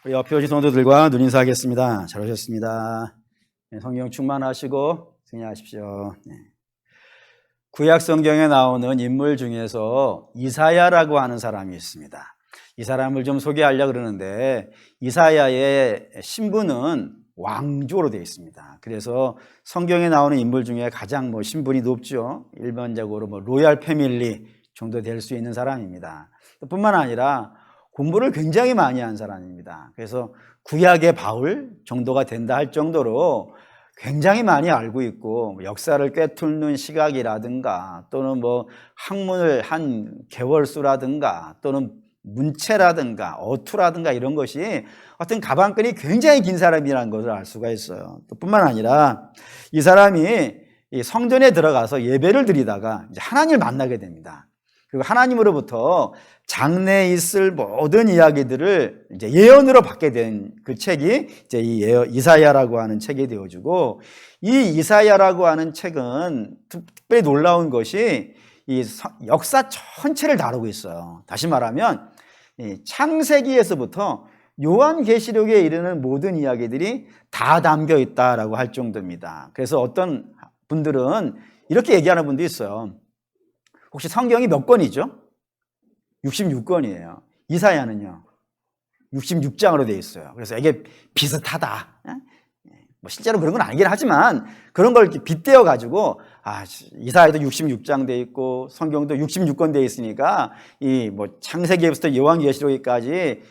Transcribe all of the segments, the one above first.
우리 옆에 오신 성도들과 눈인사하겠습니다. 잘 오셨습니다. 네, 성경 충만하시고 승리하십시오. 네. 구약 성경에 나오는 인물 중에서 이사야라고 하는 사람이 있습니다. 이 사람을 좀 소개하려고 그러는데 이사야의 신분은 왕족으로 되어 있습니다. 그래서 성경에 나오는 인물 중에 가장 신분이 높죠. 일반적으로 로얄 패밀리 정도 될 수 있는 사람입니다. 뿐만 아니라 공부를 굉장히 많이 한 사람입니다. 그래서 구약의 바울 정도가 된다 할 정도로 굉장히 많이 알고 있고 역사를 꿰뚫는 시각이라든가 또는 학문을 한 개월수라든가 또는 문체라든가 어투라든가 이런 것이 어떤 가방끈이 굉장히 긴 사람이라는 것을 알 수가 있어요. 또 뿐만 아니라 이 사람이 이 성전에 들어가서 예배를 드리다가 이제 하나님을 만나게 됩니다. 그리고 하나님으로부터 장래에 있을 모든 이야기들을 이제 예언으로 받게 된 그 책이 이제 이사야라고 하는 책이 되어주고, 이 이사야라고 하는 책은 특별히 놀라운 것이 이 역사 전체를 다루고 있어요. 다시 말하면 창세기에서부터 요한계시록에 이르는 모든 이야기들이 다 담겨 있다라고 할 정도입니다. 그래서 어떤 분들은 이렇게 얘기하는 분도 있어요. 혹시 성경이 몇 권이죠? 66권이에요. 이사야는요 66장으로 되어 있어요. 그래서 이게 비슷하다. 실제로 그런 건 아니긴 하지만 그런 걸 이렇게 빗대어 가지고 이사야도 66장 되어 있고 성경도 66권 되어 있으니까 이 창세기부터 요한계시록까지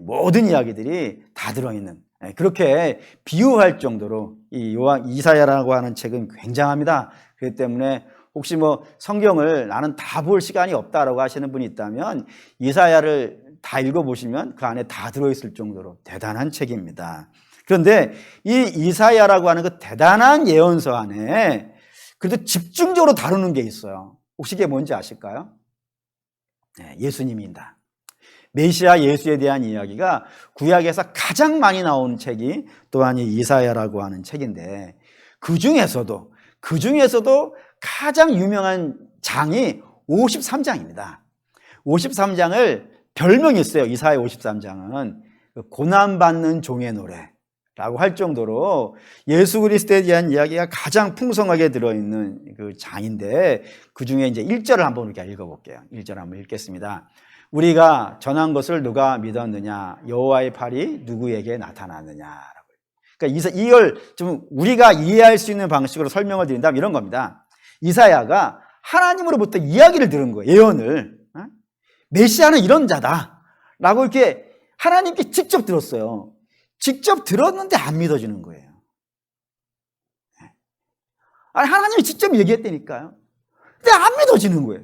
모든 이야기들이 다 들어있는, 그렇게 비유할 정도로 이 이사야라고 하는 책은 굉장합니다. 그렇기 때문에 혹시 성경을 나는 다 볼 시간이 없다라고 하시는 분이 있다면 이사야를 다 읽어보시면 그 안에 다 들어있을 정도로 대단한 책입니다. 그런데 이 이사야라고 하는 그 대단한 예언서 안에 그래도 집중적으로 다루는 게 있어요. 혹시 그게 뭔지 아실까요? 네, 예수님입니다. 메시아 예수에 대한 이야기가 구약에서 가장 많이 나온 책이 또한 이 이사야라고 하는 책인데 그 중에서도 가장 유명한 장이 53장입니다. 53장을 별명이 있어요. 이사야 53장은 고난받는 종의 노래라고 할 정도로 예수 그리스도에 대한 이야기가 가장 풍성하게 들어있는 그 장인데, 그 중에 이제 1절을 한번 이렇게 읽어볼게요. 1절 한번 읽겠습니다. 우리가 전한 것을 누가 믿었느냐? 여호와의 팔이 누구에게 나타났느냐라고. 그러니까 이걸 좀 우리가 이해할 수 있는 방식으로 설명을 드린다면 이런 겁니다. 이사야가 하나님으로부터 이야기를 들은 거예요. 예언을. 메시아는 이런 자다라고 이렇게 하나님께 직접 들었어요. 직접 들었는데 안 믿어지는 거예요. 하나님이 직접 얘기했다니까요. 근데 안 믿어지는 거예요.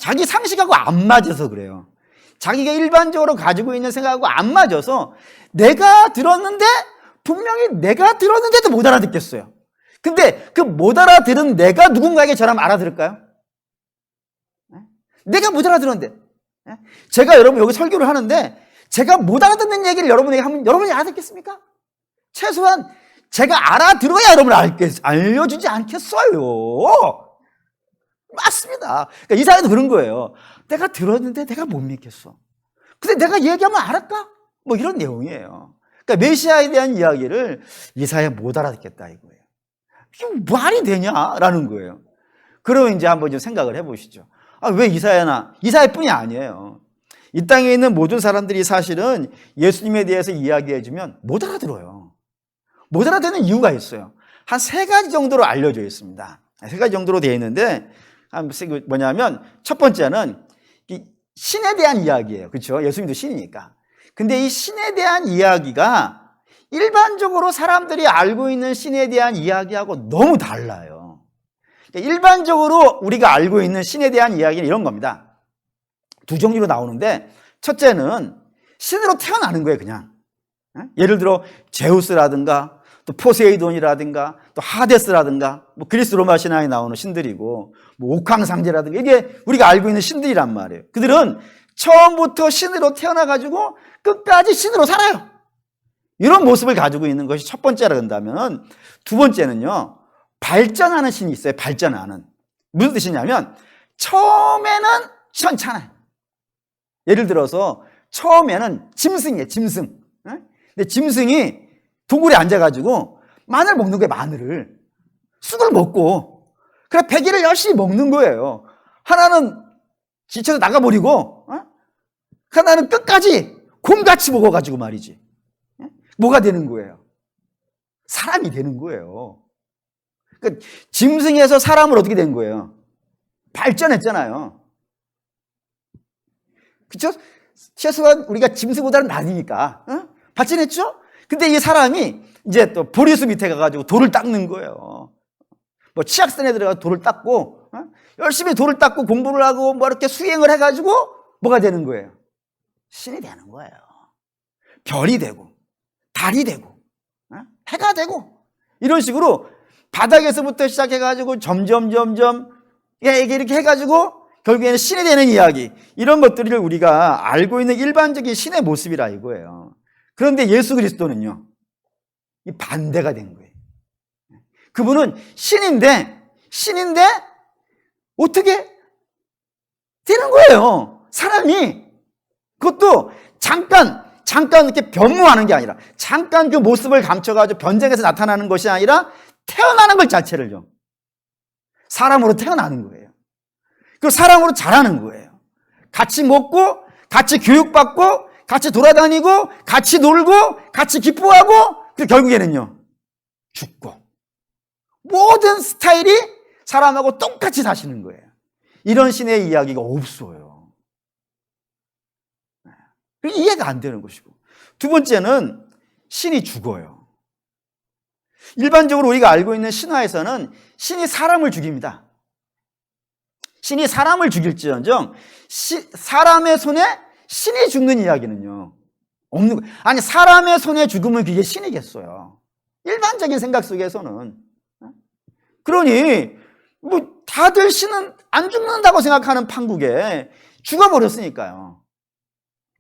자기 상식하고 안 맞아서 그래요. 자기가 일반적으로 가지고 있는 생각하고 안 맞아서 내가 들었는데 분명히 내가 들었는데도 못 알아듣겠어요. 근데 그 못 알아들은 내가 누군가에게 전하면 알아들을까요? 내가 못 알아들었는데, 제가 여러분 여기 설교를 하는데 제가 못 알아듣는 얘기를 여러분에게 하면 여러분이 알아듣겠습니까? 최소한 제가 알아들어야 여러분을 알려주지 않겠어요. 맞습니다. 그러니까 이사야도 그런 거예요. 내가 들었는데 내가 못 믿겠어. 근데 내가 얘기하면 알았까? 이런 내용이에요. 그러니까 메시아에 대한 이야기를 이사야 못 알아듣겠다 이거예요. 이게 말이 되냐라는 거예요. 그러면 이제 한번 좀 생각을 해보시죠. 왜 이사야뿐이 아니에요. 이 땅에 있는 모든 사람들이 사실은 예수님에 대해서 이야기해주면 못 알아들어요. 못 알아듣는 이유가 있어요. 한 3가지 정도로 알려져 있습니다. 3가지 정도로 되어 있는데 뭐냐면 첫 번째는 신에 대한 이야기예요. 그렇죠? 예수님도 신이니까. 근데 이 신에 대한 이야기가 일반적으로 사람들이 알고 있는 신에 대한 이야기하고 너무 달라요. 일반적으로 우리가 알고 있는 신에 대한 이야기는 이런 겁니다. 2 종류로 나오는데, 첫째는 신으로 태어나는 거예요, 그냥. 예를 들어 제우스라든가 또 포세이돈이라든가 또 하데스라든가 그리스 로마 신화에 나오는 신들이고 옥황상제라든가 이게 우리가 알고 있는 신들이란 말이에요. 그들은 처음부터 신으로 태어나가지고 끝까지 신으로 살아요. 이런 모습을 가지고 있는 것이 첫 번째라 한다면, 두 번째는요, 발전하는 신이 있어요. 발전하는. 무슨 뜻이냐면 처음에는 시원찮아요. 예를 들어서 처음에는 짐승이에요. 짐승. 근데 짐승이 동굴에 앉아가지고 마늘 먹는 거예요, 마늘을. 쑥을 먹고. 그래, 배기를 열심히 먹는 거예요. 하나는 지쳐서 나가버리고, 하나는 끝까지 곰같이 먹어가지고 말이지. 뭐가 되는 거예요? 사람이 되는 거예요. 그러니까 짐승에서 사람을 어떻게 된 거예요? 발전했잖아요. 그렇죠? 최소한 우리가 짐승보다는 나으니까 발전했죠? 근데 이 사람이 이제 또 보리수 밑에 가가지고 돌을 닦는 거예요. 뭐 치악산에 들어가서 돌을 닦고 열심히 돌을 닦고 공부를 하고 뭐 이렇게 수행을 해가지고 뭐가 되는 거예요? 신이 되는 거예요. 별이 되고 달이 되고 해가 되고 이런 식으로 바닥에서부터 시작해가지고 점점 이렇게 해가지고 결국에는 신이 되는 이야기, 이런 것들을 우리가 알고 있는 일반적인 신의 모습이라 이거예요. 그런데 예수 그리스도는요, 이 반대가 된 거예요. 그분은 신인데 어떻게 되는 거예요? 사람이. 그것도 잠깐 이렇게 변모하는 게 아니라, 잠깐 그 모습을 감춰가지고 변장해서 나타나는 것이 아니라 태어나는 것 자체를요, 사람으로 태어나는 거예요. 그 사람으로 자라는 거예요. 같이 먹고, 같이 교육받고, 같이 돌아다니고, 같이 놀고, 같이 기뻐하고, 그 결국에는요, 죽고. 모든 스타일이 사람하고 똑같이 사시는 거예요. 이런 신의 이야기가 없어요. 이해가 안 되는 것이고. 두 번째는 신이 죽어요. 일반적으로 우리가 알고 있는 신화에서는 신이 사람을 죽입니다. 신이 사람을 죽일지언정 사람의 손에 신이 죽는 이야기는요, 없는 거예요. 아니, 사람의 손에 죽으면 그게 신이겠어요? 일반적인 생각 속에서는. 그러니 뭐 다들 신은 안 죽는다고 생각하는 판국에 죽어버렸으니까요,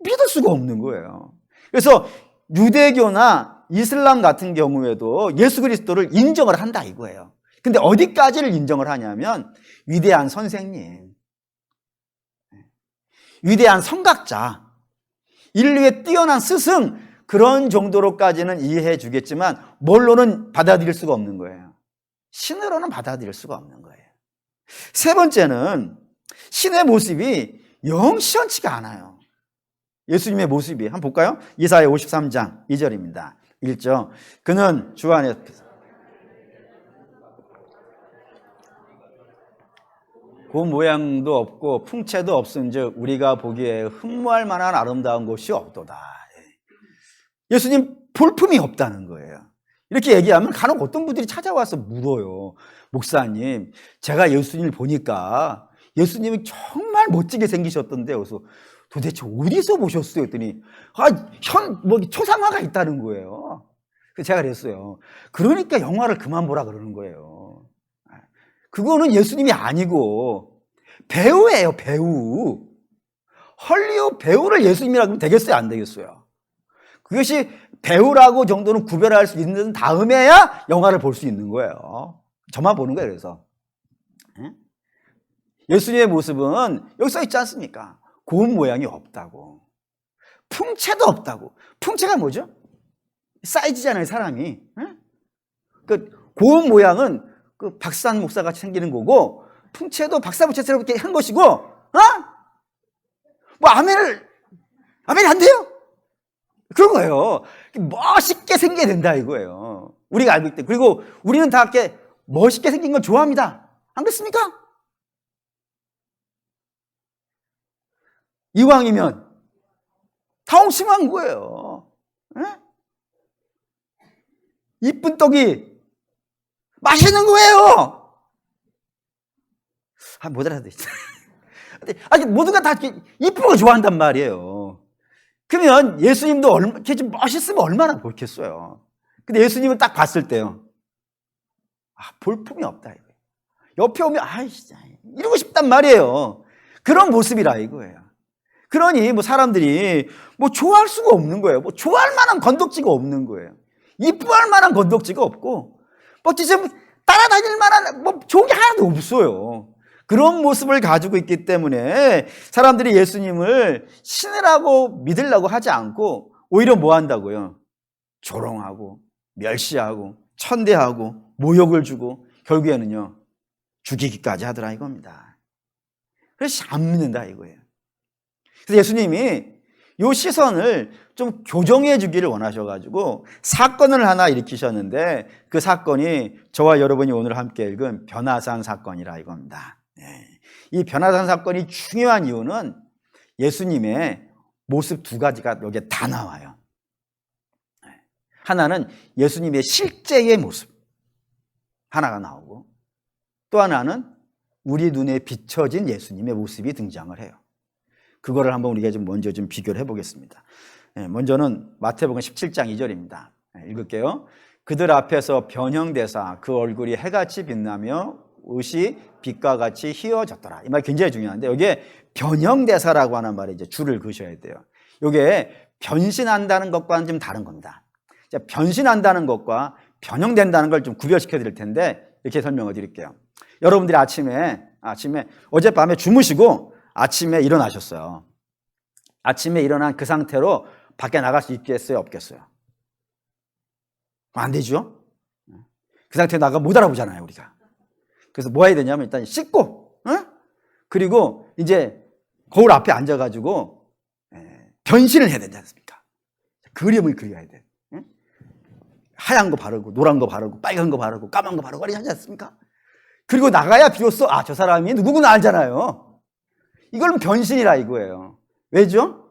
믿을 수가 없는 거예요. 그래서 유대교나 이슬람 같은 경우에도 예수 그리스도를 인정을 한다 이거예요. 근데 어디까지를 인정을 하냐면 위대한 선생님, 위대한 성각자, 인류의 뛰어난 스승, 그런 정도로까지는 이해해 주겠지만 뭘로는 받아들일 수가 없는 거예요. 신으로는 받아들일 수가 없는 거예요. 세 번째는 신의 모습이 영 시원치가 않아요. 예수님의 모습이 한번 볼까요? 이사야 53장 2절입니다. 1절. 그는 주 안에 그 모양도 없고 풍채도 없은즉 우리가 보기에 흠모할 만한 아름다운 곳이 없도다. 예수님 볼품이 없다는 거예요. 이렇게 얘기하면 간혹 어떤 분들이 찾아와서 물어요. 목사님, 제가 예수님을 보니까 예수님이 정말 멋지게 생기셨던데, 그래서 도대체 어디서 보셨어요? 했더니 초상화가 있다는 거예요. 그래서 제가 그랬어요. 그러니까 영화를 그만 보라 그러는 거예요. 그거는 예수님이 아니고 배우예요, 배우. 헐리우드 배우를 예수님이라고 하면 되겠어요, 안 되겠어요? 그것이 배우라고 정도는 구별할 수 있는 다음에야 영화를 볼 수 있는 거예요. 저만 보는 거예요, 그래서. 예수님의 모습은 여기 써 있지 않습니까? 고운 모양이 없다고. 풍채도 없다고. 풍채가 뭐죠? 사이즈잖아요, 사람이. 그 고운 모양은 그 박산 목사 같이 생기는 거고, 풍채도 박사부채처럼 이렇게 한 것이고, 뭐 아멘이 안 돼요? 그런 거예요. 멋있게 생겨야 된다 이거예요. 우리가 알고 있대. 그리고 우리는 다 이렇게 멋있게 생긴 걸 좋아합니다. 안 그렇습니까? 이왕이면 다홍심한 거예요. 이쁜 떡이 맛있는 거예요. 못 알아듣지. 아니, 모두가 다 이쁜 거 좋아한단 말이에요. 그러면 예수님도 이렇게 좀 멋있으면 얼마나 좋겠어요. 근데 예수님은 딱 봤을 때요, 볼품이 없다 이거예요. 옆에 오면 이러고 싶단 말이에요. 그런 모습이라 이거예요. 그러니 뭐 사람들이 뭐 좋아할 수가 없는 거예요. 뭐 좋아할 만한 건덕지가 없는 거예요. 이뻐할 만한 건덕지가 없고, 뭐 진짜 따라다닐 만한 뭐 좋은 게 하나도 없어요. 그런 모습을 가지고 있기 때문에 사람들이 예수님을 신이라고 믿으려고 하지 않고 오히려 뭐 한다고요? 조롱하고 멸시하고 천대하고 모욕을 주고 결국에는요 죽이기까지 하더라 이겁니다. 그래서 안 믿는다 이거예요. 그래서 예수님이 이 시선을 좀 교정해 주기를 원하셔가지고 사건을 하나 일으키셨는데 그 사건이 저와 여러분이 오늘 함께 읽은 변화산 사건이라 이겁니다. 이 변화산 사건이 중요한 이유는 예수님의 모습 두 가지가 여기에 다 나와요. 하나는 예수님의 실제의 모습 하나가 나오고 또 하나는 우리 눈에 비춰진 예수님의 모습이 등장을 해요. 그거를 한번 우리가 좀 먼저 좀 비교를 해보겠습니다. 먼저는 마태복음 17장 2절입니다. 읽을게요. 그들 앞에서 변형되사 그 얼굴이 해같이 빛나며 옷이 빛과 같이 희어졌더라. 이 말 굉장히 중요한데 여기에 변형되사라고 하는 말에 이제 줄을 그으셔야 돼요. 이게 변신한다는 것과는 좀 다른 겁니다. 변신한다는 것과 변형된다는 걸 좀 구별시켜 드릴 텐데 이렇게 설명을 드릴게요. 여러분들이 아침에 어젯밤에 주무시고 아침에 일어나셨어요. 아침에 일어난 그 상태로 밖에 나갈 수 있겠어요? 없겠어요? 안 되죠? 그 상태에 나가 못 알아보잖아요, 우리가. 그래서 뭐 해야 되냐면 일단 씻고, 그리고 이제 거울 앞에 앉아가지고 변신을 해야 되지 않습니까? 그림을 그려야 돼. 하얀 거 바르고, 노란 거 바르고, 빨간 거 바르고, 까만 거 바르고, 하지 않습니까? 그리고 나가야 비로소, 저 사람이 누구구나 알잖아요. 이걸 변신이라 이거예요. 왜죠?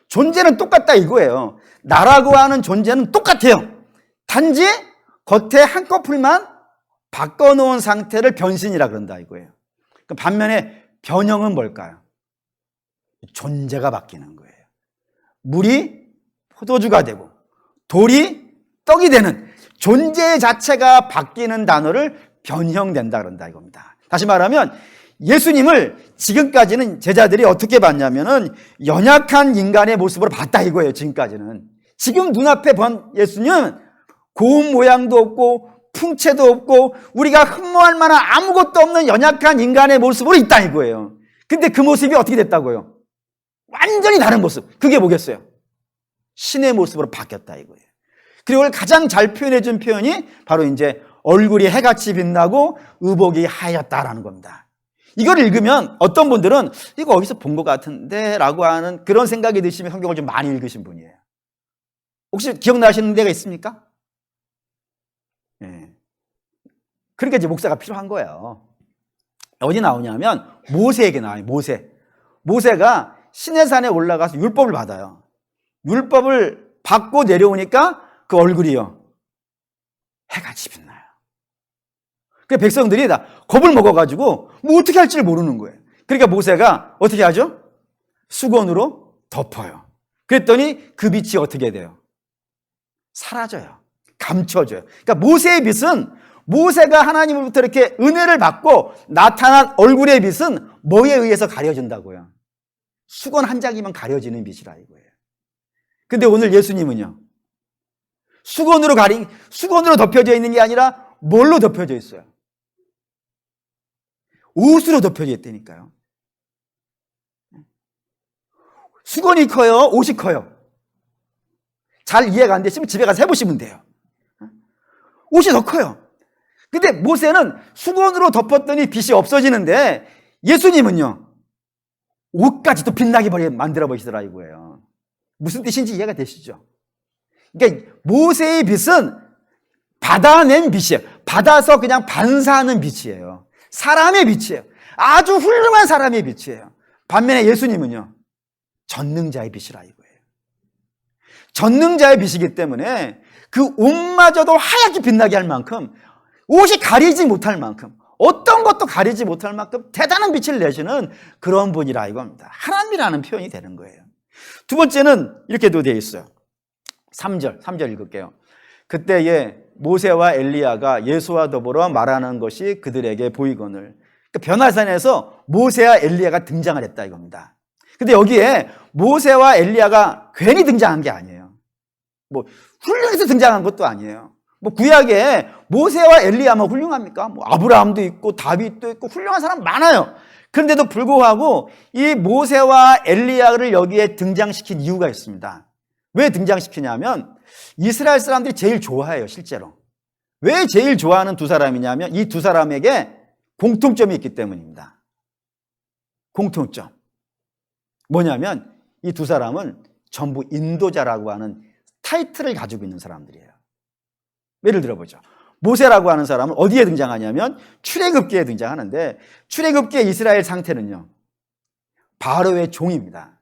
존재는 똑같다 이거예요. 나라고 하는 존재는 똑같아요. 단지 겉에 한꺼풀만 바꿔놓은 상태를 변신이라 그런다 이거예요. 반면에 변형은 뭘까요? 존재가 바뀌는 거예요. 물이 포도주가 되고 돌이 떡이 되는 존재 자체가 바뀌는 단어를 변형된다 그런다 이겁니다. 다시 말하면 예수님을 지금까지는 제자들이 어떻게 봤냐면은 연약한 인간의 모습으로 봤다 이거예요. 지금까지는. 지금 눈앞에 본 예수님은 고운 모양도 없고 풍채도 없고 우리가 흠모할 만한 아무것도 없는 연약한 인간의 모습으로 있다 이거예요. 근데 그 모습이 어떻게 됐다고요? 완전히 다른 모습. 그게 뭐겠어요? 신의 모습으로 바뀌었다 이거예요. 그리고 그걸 가장 잘 표현해 준 표현이 바로 이제 얼굴이 해같이 빛나고 의복이 하얗다라는 겁니다. 이걸 읽으면 어떤 분들은 이거 어디서 본 것 같은데 라고 하는 그런 생각이 드시면 성경을 좀 많이 읽으신 분이에요. 혹시 기억나시는 데가 있습니까? 그러니까 이제 목사가 필요한 거예요. 어디 나오냐면 모세에게 나와요. 모세가 시내산에 올라가서 율법을 받아요. 율법을 받고 내려오니까 그 얼굴이요 해같이 빛나요. 그 백성들이 다 겁을 먹어가지고 뭐 어떻게 할지를 모르는 거예요. 그러니까 모세가 어떻게 하죠? 수건으로 덮어요. 그랬더니 그 빛이 어떻게 돼요? 사라져요. 감춰져요. 그러니까 모세의 빛은 모세가 하나님으로부터 이렇게 은혜를 받고 나타난 얼굴의 빛은 뭐에 의해서 가려진다고요? 수건 한 장이면 가려지는 빛이라 이거예요. 근데 오늘 예수님은요 수건으로 덮여져 있는 게 아니라 뭘로 덮여져 있어요? 옷으로 덮여져 있다니까요. 수건이 커요? 옷이 커요? 잘 이해가 안 되시면 집에 가서 해보시면 돼요. 옷이 더 커요. 근데 모세는 수건으로 덮었더니 빛이 없어지는데 예수님은요 옷까지 또 빛나게 만들어 버리시더라 이거예요. 무슨 뜻인지 이해가 되시죠? 그러니까 모세의 빛은 받아낸 빛이에요. 받아서 그냥 반사하는 빛이에요. 사람의 빛이에요. 아주 훌륭한 사람의 빛이에요. 반면에 예수님은요 전능자의 빛이라 이거예요. 전능자의 빛이기 때문에 그 옷마저도 하얗게 빛나게 할 만큼 옷이 가리지 못할 만큼 어떤 것도 가리지 못할 만큼 대단한 빛을 내시는 그런 분이라 이겁니다. 하나님이라는 표현이 되는 거예요. 두 번째는 이렇게도 되어 있어요. 3절 읽을게요. 그때에 모세와 엘리야가 예수와 더불어 말하는 것이 그들에게 보이거늘. 그러니까 변화산에서 모세와 엘리야가 등장을 했다 이겁니다. 근데 여기에 모세와 엘리야가 괜히 등장한 게 아니에요. 뭐 훌륭해서 등장한 것도 아니에요. 뭐 구약에 모세와 엘리야만 훌륭합니까? 뭐 아브라함도 있고 다윗도 있고 훌륭한 사람 많아요. 그런데도 불구하고 이 모세와 엘리야를 여기에 등장시킨 이유가 있습니다. 왜 등장시키냐면 이스라엘 사람들이 제일 좋아해요, 실제로. 왜 제일 좋아하는 두 사람이냐면 이 두 사람에게 공통점이 있기 때문입니다. 공통점. 뭐냐면 이 두 사람은 전부 인도자라고 하는 타이틀을 가지고 있는 사람들이에요. 예를 들어보죠. 모세라고 하는 사람은 어디에 등장하냐면 출애굽기에 등장하는데, 출애굽기의 이스라엘 상태는요, 바로의 종입니다.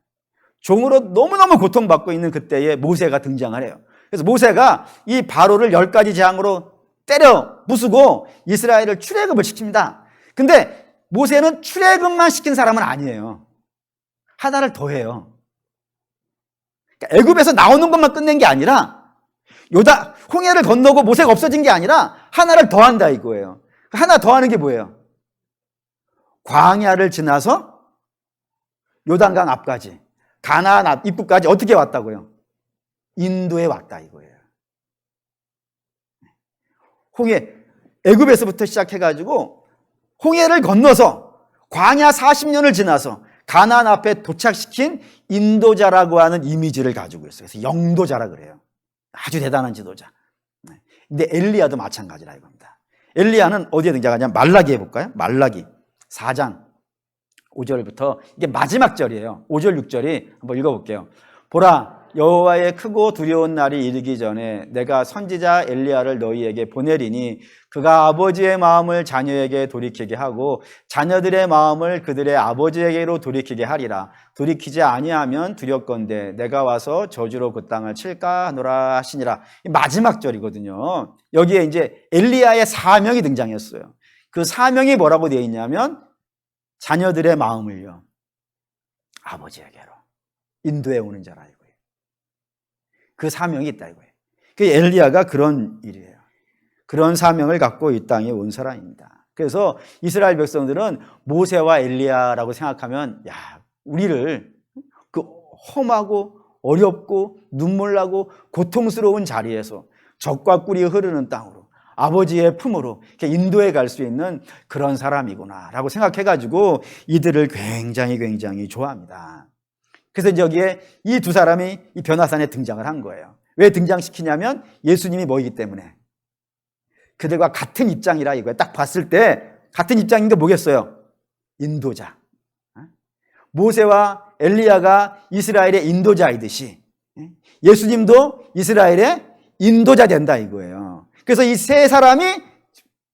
종으로 너무너무 고통받고 있는 그때에 모세가 등장을 해요. 그래서 모세가 이 바로를 10가지 재앙으로 때려 부수고 이스라엘을 출애굽을 시킵니다. 근데 모세는 출애굽만 시킨 사람은 아니에요. 하나를 더 해요. 그러니까 애굽에서 나오는 것만 끝낸 게 아니라, 홍해를 건너고 모세가 없어진 게 아니라 하나를 더 한다 이거예요. 하나 더 하는 게 뭐예요? 광야를 지나서 요단강 앞까지, 가나안 앞 입구까지 어떻게 왔다고요? 인도에 왔다 이거예요. 애굽에서부터 시작해가지고 홍해를 건너서 광야 40년을 지나서 가나안 앞에 도착시킨 인도자라고 하는 이미지를 가지고 있어요. 그래서 영도자라 그래요. 아주 대단한 지도자. 근데 엘리야도 마찬가지라 이겁니다. 엘리야는 어디에 등장하냐면 말라기에 볼까요? 말라기 4장 5절부터, 이게 마지막 절이에요. 5절 6절이 한번 읽어볼게요. 보라, 여호와의 크고 두려운 날이 이르기 전에 내가 선지자 엘리야를 너희에게 보내리니 그가 아버지의 마음을 자녀에게 돌이키게 하고 자녀들의 마음을 그들의 아버지에게로 돌이키게 하리라. 돌이키지 아니하면 두렵건대 내가 와서 저주로 그 땅을 칠까 하노라 하시니라. 마지막 절이거든요. 여기에 이제 엘리야의 사명이 등장했어요. 그 사명이 뭐라고 되어 있냐면 자녀들의 마음을요, 아버지에게로 인도해 오는 자라 이거예요. 그 사명이 있다 이거예요. 그 엘리야가 그런 일이에요. 그런 사명을 갖고 이 땅에 온 사람입니다. 그래서 이스라엘 백성들은 모세와 엘리야라고 생각하면, 야, 우리를 그 험하고 어렵고 눈물 나고 고통스러운 자리에서 젖과 꿀이 흐르는 땅으로, 아버지의 품으로 이렇게 인도해 갈 수 있는 그런 사람이구나 라고 생각해가지고 이들을 굉장히 좋아합니다. 그래서 이제 여기에 이 두 사람이 이 변화산에 등장을 한 거예요. 왜 등장시키냐면 예수님이 뭐이기 때문에. 그들과 같은 입장이라 이거예요. 딱 봤을 때 같은 입장인 게 뭐겠어요? 인도자. 모세와 엘리야가 이스라엘의 인도자이듯이 예수님도 이스라엘의 인도자 된다 이거예요. 그래서 이 세 사람이,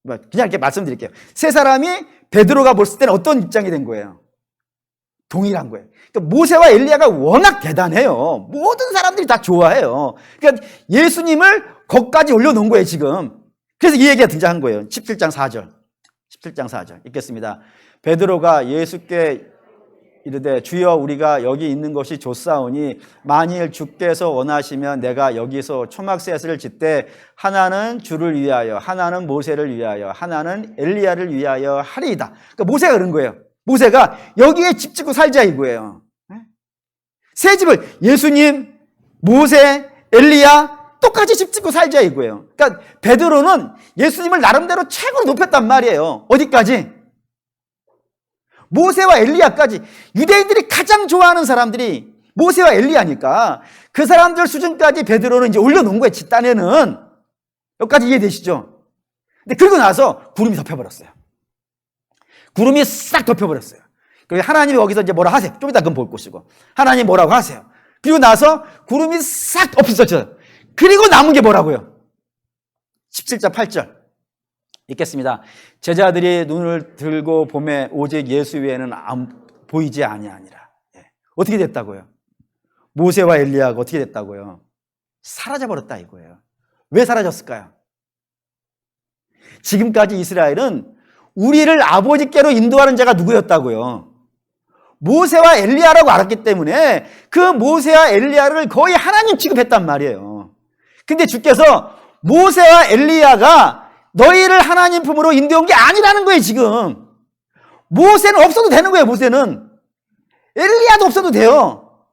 그냥 이렇게 말씀드릴게요. 세 사람이 베드로가 봤을 때는 어떤 입장이 된 거예요? 동일한 거예요. 그러니까 모세와 엘리야가 워낙 대단해요. 모든 사람들이 다 좋아해요. 그러니까 예수님을 거기까지 올려놓은 거예요, 지금. 그래서 이 얘기가 등장한 거예요. 17장 4절. 17장 4절. 읽겠습니다. 베드로가 예수께 이르되 주여 우리가 여기 있는 것이 좋사오니 만일 주께서 원하시면 내가 여기서 초막셋을 짓되 하나는 주를 위하여 하나는 모세를 위하여 하나는 엘리야를 위하여 하리이다. 그러니까 모세가 그런 거예요. 모세가 여기에 집 짓고 살자 이거예요. 세 집을 예수님, 모세, 엘리야 똑같이 집 짓고 살자 이거예요. 그러니까 베드로는 예수님을 나름대로 최고로 높였단 말이에요. 어디까지? 모세와 엘리야까지. 유대인들이 가장 좋아하는 사람들이 모세와 엘리야니까 그 사람들 수준까지 베드로는 이제 올려놓은 거예요. 집단에는. 여기까지 이해되시죠? 근데 그러고 나서 구름이 덮여버렸어요. 구름이 싹 덮여버렸어요. 그리고 하나님이 거기서 이제 뭐라 하세요. 좀 이따 그건 볼 것이고. 하나님 뭐라고 하세요. 그리고 나서 구름이 싹 없어졌죠. 그리고 남은 게 뭐라고요? 17장 8절. 읽겠습니다. 제자들이 눈을 들고 보매 오직 예수 외에는 보이지 아니하니라. 어떻게 됐다고요? 모세와 엘리야가 어떻게 됐다고요? 사라져버렸다 이거예요. 왜 사라졌을까요? 지금까지 이스라엘은 우리를 아버지께로 인도하는 자가 누구였다고요? 모세와 엘리야라고 알았기 때문에 그 모세와 엘리야를 거의 하나님 취급했단 말이에요. 근데 주께서 모세와 엘리야가 너희를 하나님 품으로 인도한 게 아니라는 거예요, 지금. 모세는 없어도 되는 거예요, 모세는. 엘리야도 없어도 돼요.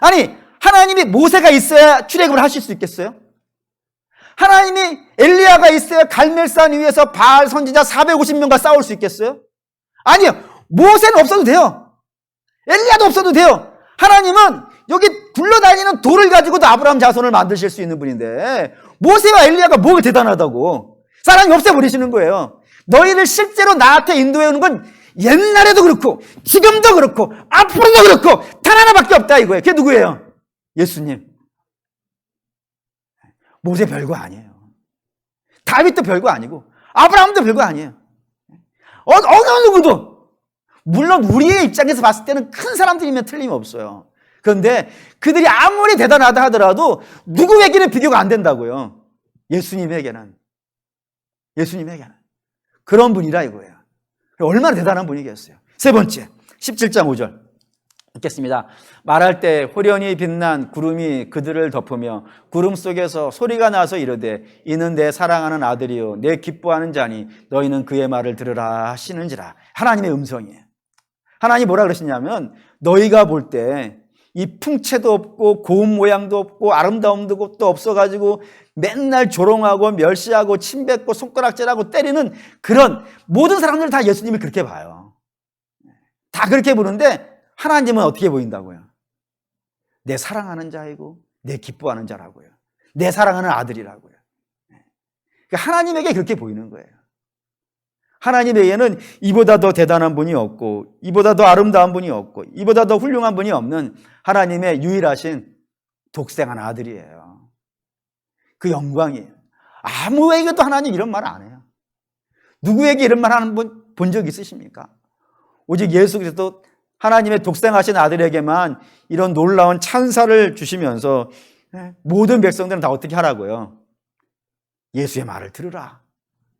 아니, 하나님이 모세가 있어야 출애굽을 하실 수 있겠어요? 하나님이 엘리야가 있어야 갈멜산 위에서 바알 선지자 450명과 싸울 수 있겠어요? 아니요. 모세는 없어도 돼요. 엘리야도 없어도 돼요. 하나님은 여기 굴러다니는 돌을 가지고도 아브라함 자손을 만드실 수 있는 분인데 모세와 엘리야가 뭐가 대단하다고 사람이 없애버리시는 거예요. 너희를 실제로 나한테 인도해 오는 건 옛날에도 그렇고 지금도 그렇고 앞으로도 그렇고 단 하나밖에 없다 이거예요. 그게 누구예요? 예수님. 모세 별거 아니에요. 다윗도 별거 아니고 아브라함도 별거 아니에요. 어느 누구도. 물론 우리의 입장에서 봤을 때는 큰 사람들이면 틀림없어요. 그런데 그들이 아무리 대단하다 하더라도 누구에게는 비교가 안 된다고요. 예수님에게는 그런 분이라 이거예요. 얼마나 대단한 분이겠어요. 세 번째 17장 5절 읽겠습니다. 말할 때 호련히 빛난 구름이 그들을 덮으며 구름 속에서 소리가 나서 이르되 이는 내 사랑하는 아들이요 내 기뻐하는 자니 너희는 그의 말을 들으라 하시는지라. 하나님의 음성이에요. 하나님이 뭐라 그러시냐면 너희가 볼 때 이 풍채도 없고 고운 모양도 없고 아름다움도 없어가지고 맨날 조롱하고 멸시하고 침뱉고 손가락질하고 때리는 그런 모든 사람들 다 예수님을 그렇게 봐요. 다 그렇게 보는데 하나님은 어떻게 보인다고요? 내 사랑하는 자이고 내 기뻐하는 자라고요. 내 사랑하는 아들이라고요. 그러니까 하나님에게 그렇게 보이는 거예요. 하나님에게는 이보다 더 대단한 분이 없고 이보다 더 아름다운 분이 없고 이보다 더 훌륭한 분이 없는 하나님의 유일하신 독생한 아들이에요. 그 영광이에요. 아무에게도 하나님 이런 말 안 해요. 누구에게 이런 말 하는 분 본 적 있으십니까? 오직 예수 그리스도 하나님의 독생하신 아들에게만 이런 놀라운 찬사를 주시면서 모든 백성들은 다 어떻게 하라고요? 예수의 말을 들으라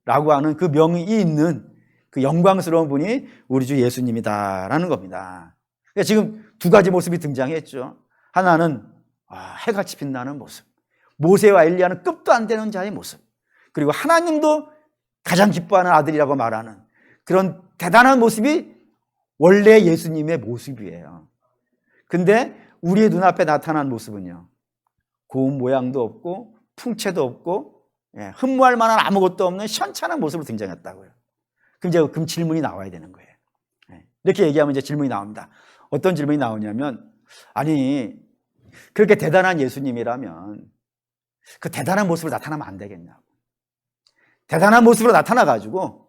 라고 하는 그 명이 있는 그 영광스러운 분이 우리 주 예수님이다라는 겁니다. 그러니까 지금 두 가지 모습이 등장했죠. 하나는 해같이 빛나는 모습, 모세와 엘리야는 급도 안 되는 자의 모습, 그리고 하나님도 가장 기뻐하는 아들이라고 말하는 그런 대단한 모습이 원래 예수님의 모습이에요. 근데 우리의 눈앞에 나타난 모습은요, 고운 모양도 없고 풍채도 없고 흠모할 만한 아무것도 없는 현찬한 모습으로 등장했다고요. 그럼 질문이 나와야 되는 거예요. 이렇게 얘기하면 이제 질문이 나옵니다. 어떤 질문이 나오냐면, 아니 그렇게 대단한 예수님이라면 그 대단한 모습으로 나타나면 안 되겠냐고. 대단한 모습으로 나타나가지고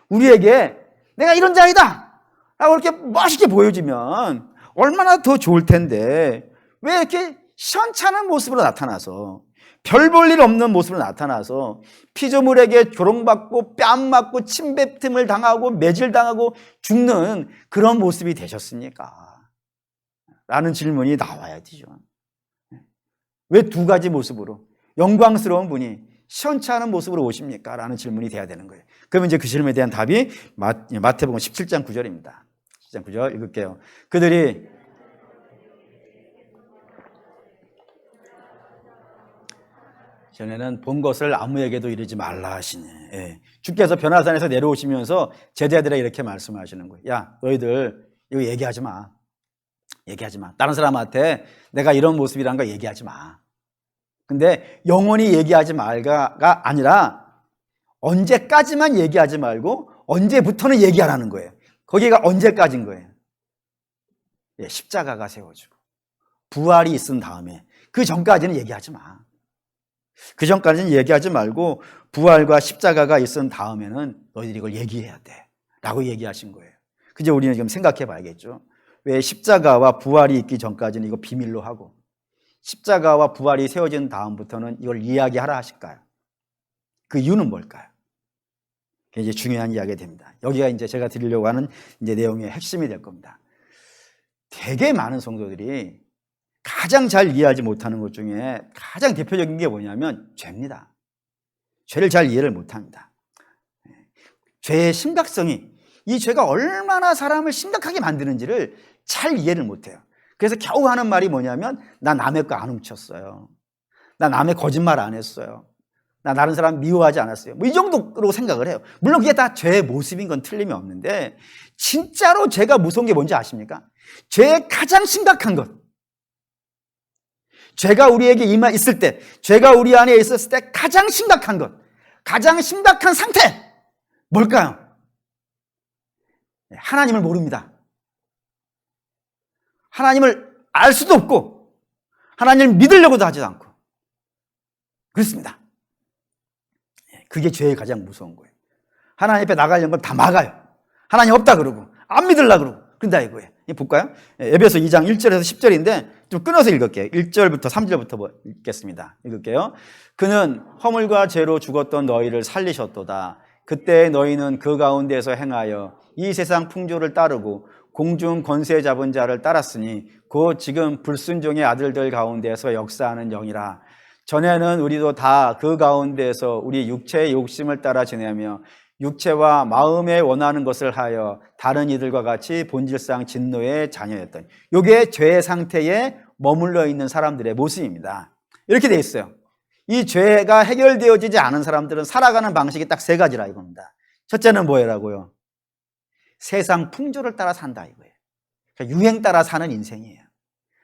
우리에게 내가 이런 자이다 라고 이렇게 멋있게 보여주면 얼마나 더 좋을 텐데 왜 이렇게 현찬한 모습으로 나타나서 별 볼 일 없는 모습으로 나타나서 피조물에게 조롱받고 뺨 맞고 침뱉음을 당하고 매질당하고 죽는 그런 모습이 되셨습니까? 라는 질문이 나와야 되죠. 왜 두 가지 모습으로 영광스러운 분이 시원찮은 모습으로 오십니까? 라는 질문이 돼야 되는 거예요. 그러면 이제 그 질문에 대한 답이 마태복음 17장 9절입니다. 17장 9절 읽을게요. 그들이 전에는 본 것을 아무에게도 이르지 말라 하시니, 주께서 변화산에서 내려오시면서 제자들에게 이렇게 말씀하시는 거예요. 야, 너희들 이거 얘기하지 마. 다른 사람한테 내가 이런 모습이란 거 얘기하지 마. 근데 영원히 얘기하지 말가 아니라 언제까지만 얘기하지 말고 언제부터는 얘기하라는 거예요. 거기가 언제까지인 거예요. 십자가가 세워지고 부활이 있은 다음에, 그 전까지는 얘기하지 마. 그 전까지는 얘기하지 말고 부활과 십자가가 있은 다음에는 너희들이 이걸 얘기해야 돼 라고 얘기하신 거예요. 그제 우리는 지금 생각해 봐야겠죠. 왜 십자가와 부활이 있기 전까지는 이거 비밀로 하고 십자가와 부활이 세워진 다음부터는 이걸 이야기하라 하실까요? 그 이유는 뭘까요? 그게 이제 중요한 이야기가 됩니다. 여기가 이제 제가 드리려고 하는 이제 내용의 핵심이 될 겁니다. 되게 많은 성도들이 가장 잘 이해하지 못하는 것 중에 가장 대표적인 게 뭐냐면 죄입니다. 죄를 잘 이해를 못합니다. 죄의 심각성이, 이 죄가 얼마나 사람을 심각하게 만드는지를 잘 이해를 못해요. 그래서 겨우 하는 말이 뭐냐면 나 남의 거 안 훔쳤어요. 나 남의 거짓말 안 했어요. 나 다른 사람 미워하지 않았어요. 뭐 이 정도로 생각을 해요. 물론 그게 다 죄의 모습인 건 틀림이 없는데 진짜로 죄가 무서운 게 뭔지 아십니까? 죄의 가장 심각한 것, 죄가 우리에게 있을 때, 죄가 우리 안에 있었을 때 가장 심각한 것, 가장 심각한 상태 뭘까요? 하나님을 모릅니다. 하나님을 알 수도 없고 하나님을 믿으려고도 하지도 않고 그렇습니다. 그게 죄의 가장 무서운 거예요. 하나님 앞에 나가려는 걸 다 막아요. 하나님 없다 그러고 안 믿으려고 그러고 그런다 이거예요. 볼까요? 에베소 2장 1절에서 10절인데 좀 끊어서 읽을게요. 1절부터 3절부터 읽겠습니다. 읽을게요. 그는 허물과 죄로 죽었던 너희를 살리셨도다. 그때 너희는 그 가운데서 행하여 이 세상 풍조를 따르고 공중 권세 잡은 자를 따랐으니 곧 지금 불순종의 아들들 가운데서 역사하는 영이라. 전에는 우리도 다 그 가운데서 우리 육체의 욕심을 따라 지내며 육체와 마음에 원하는 것을 하여 다른 이들과 같이 본질상 진노의 자녀였던, 이게 죄의 상태에 머물러 있는 사람들의 모습입니다. 이렇게 돼 있어요. 이 죄가 해결되어지지 않은 사람들은 살아가는 방식이 딱 세 가지라 이겁니다. 첫째는 뭐라고요? 세상 풍조를 따라 산다 이거예요. 그러니까 유행 따라 사는 인생이에요.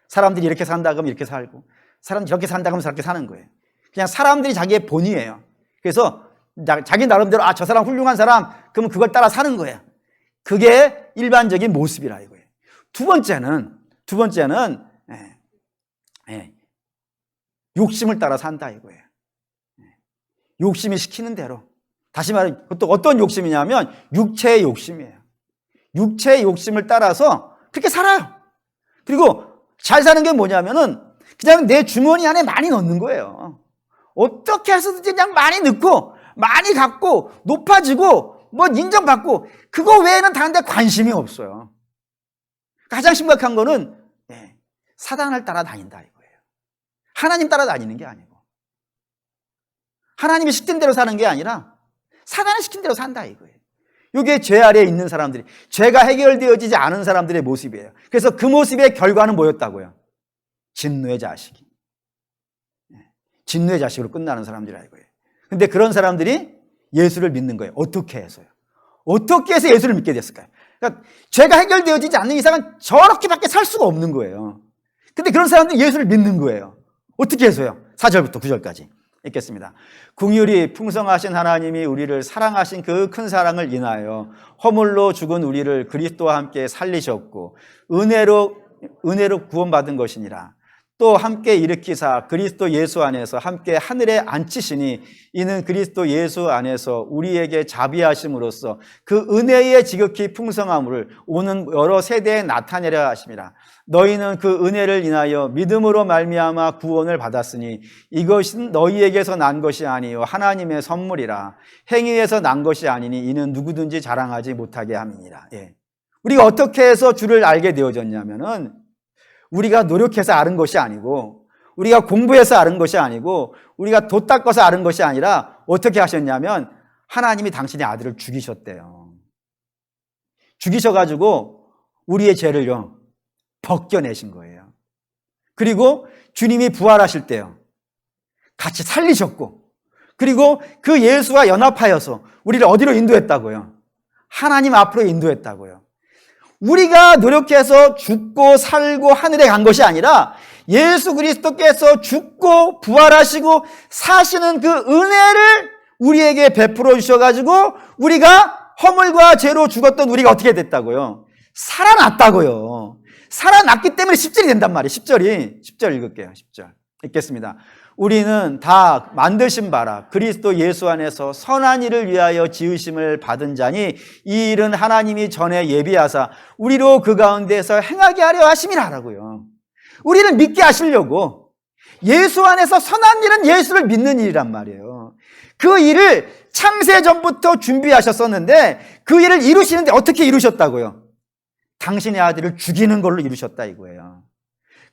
사람들이 이렇게 산다 그러면 이렇게 살고, 사람들이 저렇게 산다 그러면 저렇게 사는 거예요. 그냥 사람들이 자기의 본이에요. 그래서 자기 나름대로 저 사람 훌륭한 사람, 그러면 그걸 따라 사는 거예요. 그게 일반적인 모습이라 이거예요. 두 번째는 욕심을 따라 산다 이거예요. 욕심이 시키는 대로. 다시 말해 또 어떤 욕심이냐면 육체의 욕심이에요. 육체의 욕심을 따라서 그렇게 살아요. 그리고 잘 사는 게 뭐냐면은 그냥 내 주머니 안에 많이 넣는 거예요. 어떻게 해서든지 그냥 많이 넣고 많이 갖고 높아지고 뭐 인정받고, 그거 외에는 다른 데 관심이 없어요. 가장 심각한 거는 사단을 따라다닌다 이거예요. 하나님 따라다니는 게 아니고, 하나님이 시킨 대로 사는 게 아니라 사단이 시킨 대로 산다 이거예요. 이게 죄 아래에 있는 사람들이, 죄가 해결되어지지 않은 사람들의 모습이에요. 그래서 그 모습의 결과는 뭐였다고요? 진노의 자식이. 진노의 자식으로 끝나는 사람들이라 이거예요. 근데 그런 사람들이 예수를 믿는 거예요. 어떻게 해서요? 어떻게 해서 예수를 믿게 됐을까요? 그러니까 죄가 해결되어지지 않는 이상은 저렇게밖에 살 수가 없는 거예요. 근데 그런 사람들이 예수를 믿는 거예요. 어떻게 해서요? 4절부터 9절까지 읽겠습니다. 긍휼이 풍성하신 하나님이 우리를 사랑하신 그 큰 사랑을 인하여 허물로 죽은 우리를 그리스도와 함께 살리셨고 은혜로 구원받은 것이니라. 또 함께 일으키사 그리스도 예수 안에서 함께 하늘에 앉히시니 이는 그리스도 예수 안에서 우리에게 자비하심으로써 그 은혜의 지극히 풍성함을 오는 여러 세대에 나타내려 하심이라. 너희는 그 은혜를 인하여 믿음으로 말미암아 구원을 받았으니 이것은 너희에게서 난 것이 아니요 하나님의 선물이라. 행위에서 난 것이 아니니 이는 누구든지 자랑하지 못하게 함이니라. 우리가 어떻게 해서 주를 알게 되어졌냐면은 우리가 노력해서 아는 것이 아니고, 우리가 공부해서 아는 것이 아니고, 우리가 도 닦아서 아는 것이 아니라 어떻게 하셨냐면 하나님이 당신의 아들을 죽이셨대요. 죽이셔가지고 우리의 죄를요 벗겨내신 거예요. 그리고 주님이 부활하실 때요 같이 살리셨고, 그리고 그 예수와 연합하여서 우리를 어디로 인도했다고요? 하나님 앞으로 인도했다고요. 우리가 노력해서 죽고 살고 하늘에 간 것이 아니라 예수 그리스도께서 죽고 부활하시고 사시는 그 은혜를 우리에게 베풀어 주셔가지고 우리가 허물과 죄로 죽었던 우리가 어떻게 됐다고요? 살아났다고요. 살아났기 때문에 10절이 된단 말이에요. 10절 읽을게요. 10절 읽겠습니다. 우리는 다 만드신 바라 그리스도 예수 안에서 선한 일을 위하여 지으심을 받은 자니 이 일은 하나님이 전에 예비하사 우리로 그 가운데서 행하게 하려 하심이라라고요. 우리를 믿게 하시려고, 예수 안에서 선한 일은 예수를 믿는 일이란 말이에요. 그 일을 창세 전부터 준비하셨었는데 그 일을 이루시는데 어떻게 이루셨다고요? 당신의 아들을 죽이는 걸로 이루셨다 이거예요.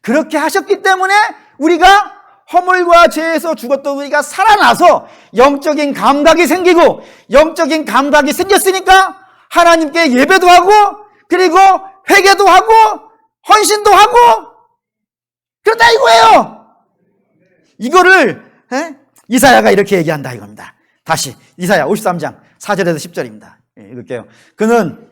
그렇게 하셨기 때문에 우리가 허물과 죄에서 죽었던 우리가 살아나서 영적인 감각이 생기고, 영적인 감각이 생겼으니까 하나님께 예배도 하고, 그리고 회개도 하고, 헌신도 하고, 그렇다 이거예요. 이거를 이사야가 이렇게 얘기한다 이겁니다. 다시 이사야 53장 4절에서 10절입니다. 읽을게요. 그는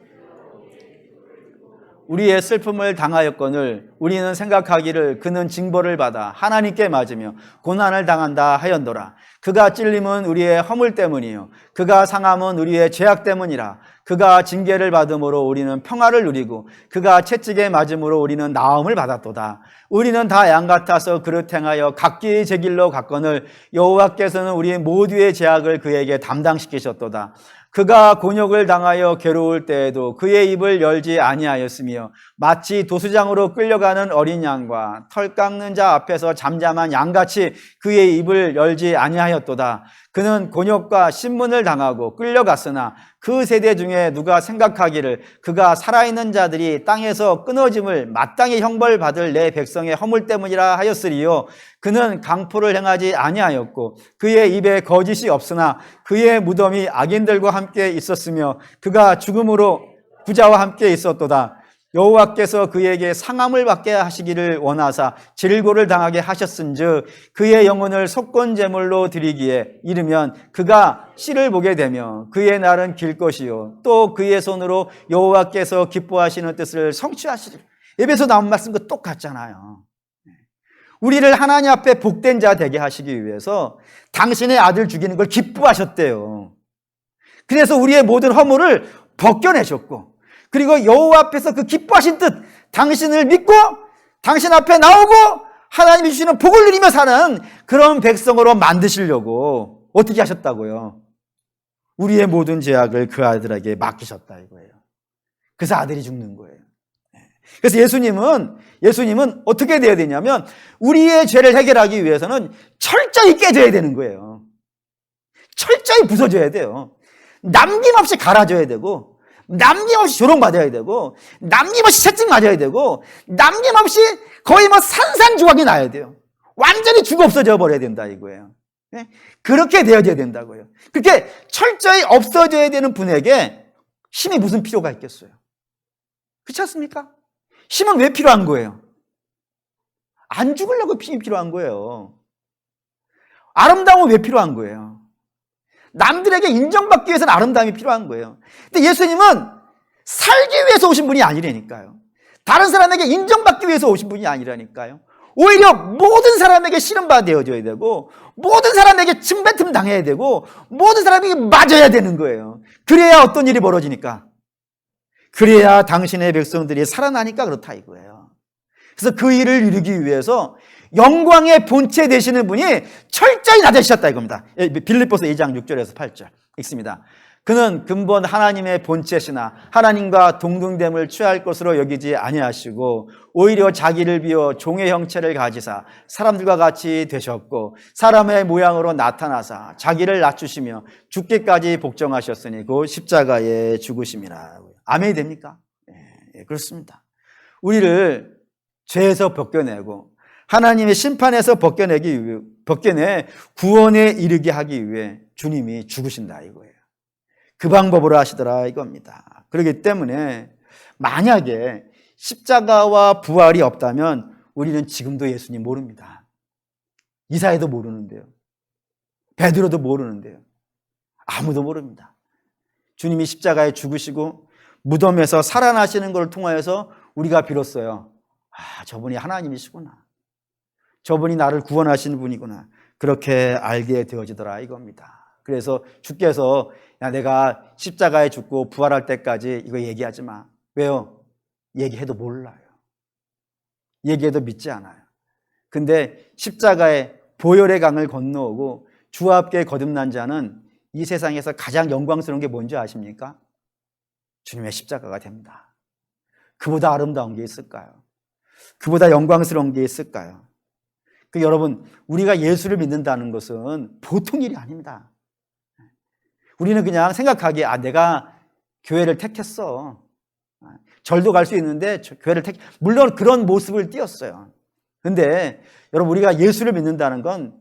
우리의 슬픔을 당하였거늘 우리는 생각하기를 그는 징벌을 받아 하나님께 맞으며 고난을 당한다 하였노라. 그가 찔림은 우리의 허물 때문이요 그가 상함은 우리의 죄악 때문이라. 그가 징계를 받음으로 우리는 평화를 누리고 그가 채찍에 맞음으로 우리는 나음을 받았도다. 우리는 다 양 같아서 그릇 행하여 각기 제 길로 갔거늘 여호와께서는 우리 모두의 죄악을 그에게 담당시키셨도다. 그가 곤욕을 당하여 괴로울 때에도 그의 입을 열지 아니하였으며 마치 도수장으로 끌려가는 어린 양과 털 깎는 자 앞에서 잠잠한 양같이 그의 입을 열지 아니하였도다. 그는 곤욕과 신문을 당하고 끌려갔으나 그 세대 중에 누가 생각하기를 그가 살아있는 자들이 땅에서 끊어짐을 마땅히 형벌받을 내 백성의 허물 때문이라 하였으리요. 그는 강포를 행하지 아니하였고 그의 입에 거짓이 없으나 그의 무덤이 악인들과 함께 있었으며 그가 죽음으로 부자와 함께 있었도다. 여호와께서 그에게 상함을 받게 하시기를 원하사 질고를 당하게 하셨은즉 그의 영혼을 속건제물로 드리기에 이르면 그가 씨를 보게 되며 그의 날은 길 것이요 또 그의 손으로 여호와께서 기뻐하시는 뜻을 성취하시리라. 에베소 나온 말씀과 똑같잖아요. 우리를 하나님 앞에 복된 자 되게 하시기 위해서 당신의 아들 죽이는 걸 기뻐하셨대요. 그래서 우리의 모든 허물을 벗겨내셨고 그리고 여호와 앞에서 그 기뻐하신 뜻, 당신을 믿고 당신 앞에 나오고 하나님이 주시는 복을 누리며 사는 그런 백성으로 만드시려고 어떻게 하셨다고요? 우리의 모든 죄악을 그 아들에게 맡기셨다 이거예요. 그래서 아들이 죽는 거예요. 그래서 예수님은 어떻게 돼야 되냐면 우리의 죄를 해결하기 위해서는 철저히 깨져야 되는 거예요. 철저히 부서져야 돼요. 남김없이 갈아져야 되고 남김없이 조롱받아야 되고 남김없이 채찍 맞아야 되고 남김없이 거의 산산조각이 나야 돼요. 완전히 죽어 없어져 버려야 된다 이거예요. 그렇게 되어져야 된다고요. 그렇게 철저히 없어져야 되는 분에게 힘이 무슨 필요가 있겠어요? 그렇지 않습니까? 힘은 왜 필요한 거예요? 안 죽으려고 힘이 필요한 거예요. 아름다움은 왜 필요한 거예요? 남들에게 인정받기 위해서는 아름다움이 필요한 거예요. 근데 예수님은 살기 위해서 오신 분이 아니라니까요. 다른 사람에게 인정받기 위해서 오신 분이 아니라니까요. 오히려 모든 사람에게 씨름받아줘야 되고 모든 사람에게 침뱉음 당해야 되고 모든 사람에게 맞아야 되는 거예요. 그래야 어떤 일이 벌어지니까? 그래야 당신의 백성들이 살아나니까 그렇다 이거예요. 그래서 그 일을 이루기 위해서 영광의 본체 되시는 분이 철저히 낮아지셨다 이겁니다. 빌립보서 2장 6절에서 8절 읽습니다. 그는 근본 하나님의 본체시나 하나님과 동등됨을 취할 것으로 여기지 아니하시고 오히려 자기를 비워 종의 형체를 가지사 사람들과 같이 되셨고 사람의 모양으로 나타나사 자기를 낮추시며 죽기까지 복종하셨으니 그 십자가에 죽으심이라. 아멘이 됩니까? 네, 그렇습니다. 우리를 죄에서 벗겨내고 하나님의 심판에서 벗겨내 구원에 이르게 하기 위해 주님이 죽으신다 이거예요. 그 방법으로 하시더라 이겁니다. 그렇기 때문에 만약에 십자가와 부활이 없다면 우리는 지금도 예수님 모릅니다. 이사야도 모르는데요. 베드로도 모르는데요. 아무도 모릅니다. 주님이 십자가에 죽으시고 무덤에서 살아나시는 것을 통하여서 우리가 비로소요. 저분이 하나님이시구나. 저분이 나를 구원하시는 분이구나. 그렇게 알게 되어지더라 이겁니다. 그래서 주께서 야 내가 십자가에 죽고 부활할 때까지 이거 얘기하지 마. 왜요? 얘기해도 몰라요. 얘기해도 믿지 않아요. 근데 십자가에 보혈의 강을 건너오고 주와 함께 거듭난 자는 이 세상에서 가장 영광스러운 게 뭔지 아십니까? 주님의 십자가가 됩니다. 그보다 아름다운 게 있을까요? 그보다 영광스러운 게 있을까요? 여러분, 우리가 예수를 믿는다는 것은 보통 일이 아닙니다. 우리는 그냥 생각하기에 내가 교회를 택했어. 절도 갈 수 있는데 교회를 물론 그런 모습을 띄었어요. 그런데 여러분 우리가 예수를 믿는다는 건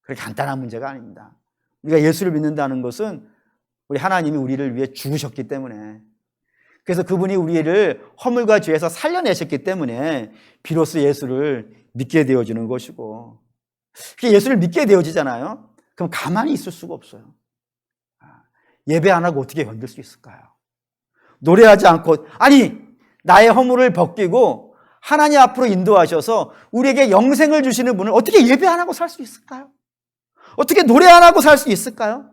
그렇게 간단한 문제가 아닙니다. 우리가 예수를 믿는다는 것은 우리 하나님이 우리를 위해 죽으셨기 때문에 그래서 그분이 우리를 허물과 죄에서 살려내셨기 때문에 비로소 예수를 믿게 되어지는 것이고 예수를 믿게 되어지잖아요. 그럼 가만히 있을 수가 없어요. 예배 안 하고 어떻게 견딜 수 있을까요? 노래하지 않고 나의 허물을 벗기고 하나님 앞으로 인도하셔서 우리에게 영생을 주시는 분을 어떻게 예배 안 하고 살 수 있을까요? 어떻게 노래 안 하고 살 수 있을까요?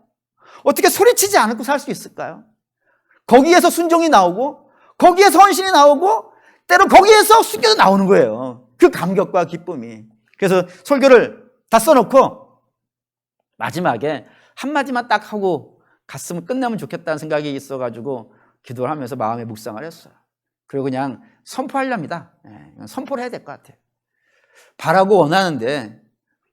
어떻게 소리치지 않고 살 수 있을까요? 거기에서 순종이 나오고 거기에서 헌신이 나오고 때로 거기에서 순교도 나오는 거예요. 그 감격과 기쁨이. 그래서 설교를 다 써놓고 마지막에 한마디만 딱 하고 갔으면 끝나면 좋겠다는 생각이 있어가지고 기도를 하면서 마음에 묵상을 했어요. 그리고 그냥 선포하렵니다. 선포를 해야 될 것 같아요. 바라고 원하는데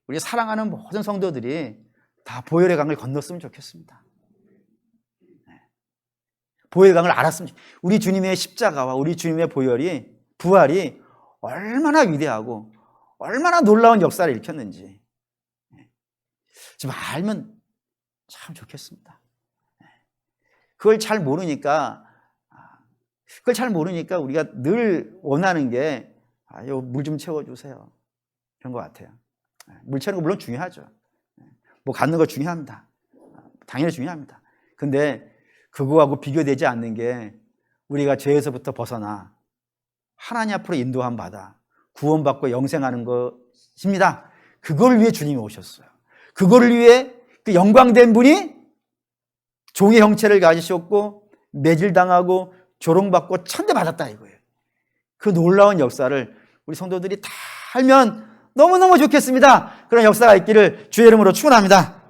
우리 사랑하는 모든 성도들이 다 보혈의 강을 건넜으면 좋겠습니다. 보혈의 강을 알았으면 좋겠습니다. 우리 주님의 십자가와 우리 주님의 부활이 얼마나 위대하고 얼마나 놀라운 역사를 일으켰는지 좀 알면 참 좋겠습니다. 그걸 잘 모르니까 우리가 늘 원하는 게 물 좀 채워주세요. 그런 것 같아요. 물 채우는 거 물론 중요하죠. 뭐 갖는 거 중요합니다. 당연히 중요합니다. 근데 그거하고 비교되지 않는 게 우리가 죄에서부터 벗어나 하나님 앞으로 인도함 받아 구원받고 영생하는 것입니다. 그걸 위해 주님이 오셨어요. 그거를 위해 그 영광된 분이 종의 형체를 가지셨고 매질당하고 조롱받고 천대받았다 이거예요. 그 놀라운 역사를 우리 성도들이 다 알면 너무너무 좋겠습니다. 그런 역사가 있기를 주의 이름으로 축원합니다.